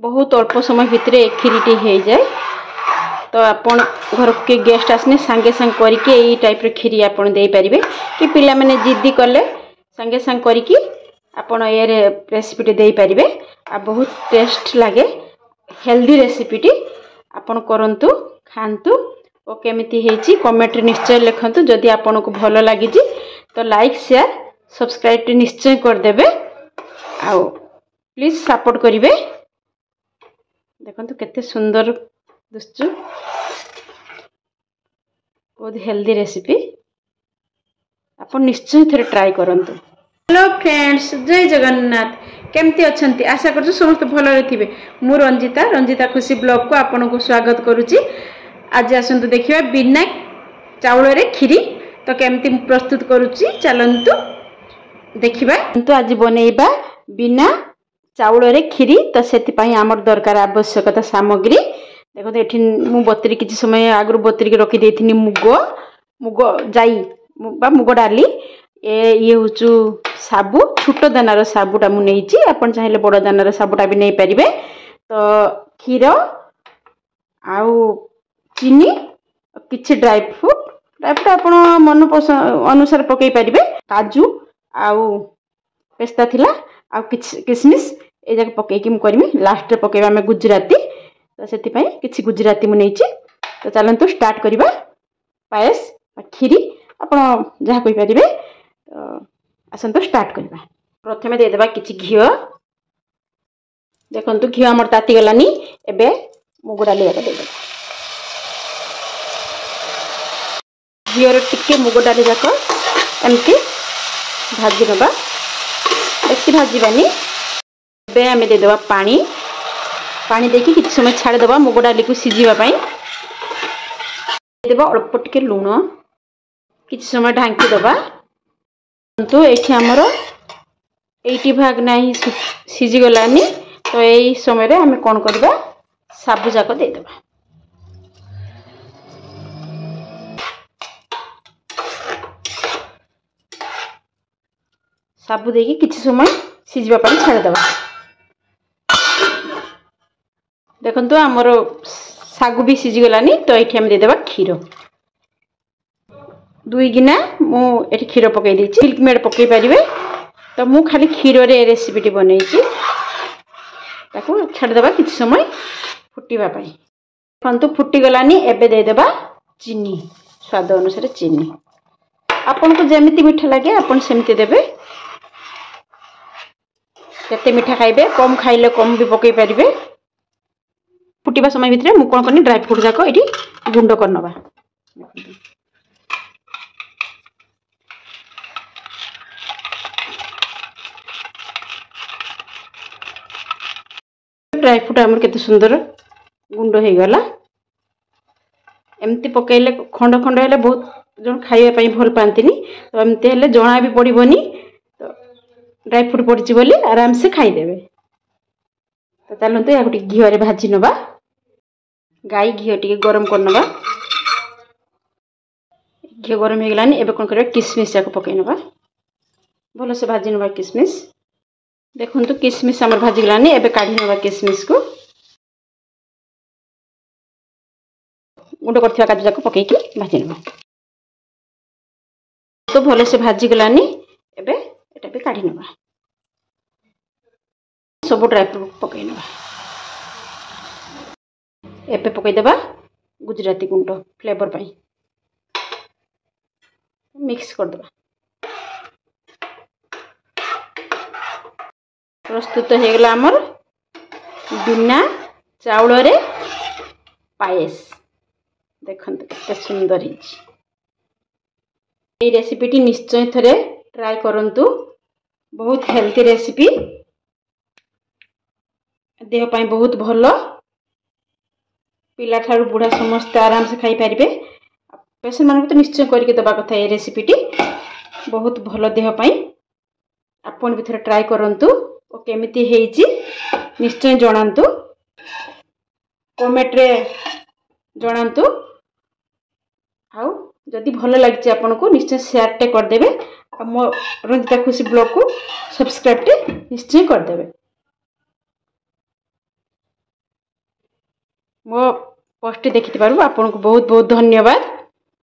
बहुत अल्प समय भितर ए खीरीटी हो जाए। तो आपण घर के गेस्ट आसने सांगे सांग करके यही टाइप खीरी आपन दे पारिबे कि पिला माने जिद्दी कले सांगे सांग करके आपन ए रेसिपीटी दे पारिबे। आ बहुत टेस्ट लागे हेल्दी रेसिपीटी आपन करंतु खांतु और केमिति हेची कमेंट रे निश्चय लिखंतु। जदि आपन को भलो लागि तो लाइक शेयर सब्सक्राइब निश्चय कर देबे। आ प्लीज सपोर्ट करिवे। देखंतु केते सुंदर दुस्तु बहुत हेल्दी रेसिपी आपन निश्चय थरे ट्राई करंतु। हेलो फ्रेंड्स, जय जगन्नाथ। केमती अछंती? आशा करछु समस्त भलो रहिथिबे। मु रंजिता खुशी ब्लॉग को आपन को स्वागत करूची। आज आसंतु देखिबा बिना चाउल रे खीरी तो केमती प्रस्तुत करूची चलंतु देखिबा। तो आज बनेइबा बिना चाउल रे खीरी। तो सेति पई हमर दरकार आवश्यकता सामग्री देखो। एठी मु बतरी किछि समय आगु बतरी के रखि देथिनी मुग जाई बा मुग डाली। ये होचु साबु छोट दानार साबुटा मु नेइची। आपन चाहिले बड़ दानार साबुटा भी नै परिबे। तो खीर आउ चीनी किछि ड्राई फ्रूट आपन मन पसंद अनुसार पकई परिबे। काजू आउ पेस्ता थिला आउ किशमिश ए जक पकई कि मु करमी। लास्ट रे पकईबा में गुजराती। तो सेति पई किछि गुजराती मु नेइची। तो चलंतु स्टार्ट करिबा पायस खीरी आपन जहा कहि परिबे। आसंतु स्टार्ट करबा। प्रथमे दे देबा किछि घियो। देखंतु घियो हमर ताती गलानी। एबे मुग डाली जाक दे देबा। घियो रे टिके मुग डाली जाक एमती भाजी नबा। बेसी भाजीबानी। एबे हमें दे देबा पानी। पानी देखि किछि समय छाड़ देबा मुग डाली को सिजीबा पई। दे देबा अल्प टिके लूण। किछि समय ढांकी देबा। तो एठी हमरो 80% नाही सिजी गलानी। तो एई समय रे हमें कोन करबा साबु जाको दे देबा। साबु देकी किछि समय सिजीबा पई छाड़ देबा। देखंतु हमरो सागु भी सिजी गलानी। तो एठी हम दे देबा खीरो। 2 गिना मु एठी खीरो पकई देछि। मिल्क मेड पकई परिबे। तो मु खाली खीरो रे रेसिपीटी बनेइछि। ताको छाड़ देबा किछि समय फुटीबा पई। देखंतु फुटी गलानी। एबे दे देबा चीनी स्वाद अनुसार चीनी। आपन को जेमिति मीठा लागे आपन सेमिति देबे। केते मीठा खाइबे कम खाइले कम भी पकई परिबे। फुटीबा समय भितरे मु कोन करनी ड्राई फ्रूट जाको एठी गुंड करनबा। ड्राई फ्रूट हमर केते सुंदर गुंड हे गला। एमती पकैले खंड खंड हेले बहुत जन खाइबा पई भल पांतिनी। तो एमती हेले जणा भी पड़िबोनी। तो ड्राई फ्रूट पड़छि बोली आराम से खाइ देबे। तो चलंतु या गुटी घियो रे भाजी नबा। गाई घियो टिके गरम करनबा। घियो गरम हे गलानी। एबे कोन करबा किशमिश जाको पकै नबा। भलो से भाजी नबा किशमिश। देखंतु किशमिश हमर भाजी गलानी। एबे काढी नबा किशमिश को। गुंड करथिबा काजू जाको पकै कि भाजी नबा। तो भलो से भाजी गलानी। एबे एटा भी काढी नबा। सब ड्राई फ्रूट पकै नबा। एबे पकै देबा गुजराती गुंड फ्लेवर पई। मिक्स कर देबा। प्रस्तुत हे गला हमर बिना चाउल रे पायस। देखंतु केते सुंदर हिची। ए रेसिपीटी निश्चय थरे ट्राई करंतु। बहुत हेल्दी रेसिपी। देह पई बहुत भलो। पिला ठारू बुढ़ा समस्त आराम से खाई पारिबे। पेशेंट मानक तो निश्चय करके दबा कथा। ये रेसिपीटी बहुत भलो देह पई। आपन भी थरे ट्राई करंतु। ओ केमिति हेइची निश्चय जणांतु। कमेंट रे जणांतु। आउ जदि भलो लागिछि आपन को निश्चय शेयर टे कर देबे। आ मो रंजिता खुशी ब्लॉग को सब्सक्राइब टे निश्चय कर देबे। मो पोस्ट देखि आपको बहुत बहुत धन्यवाद।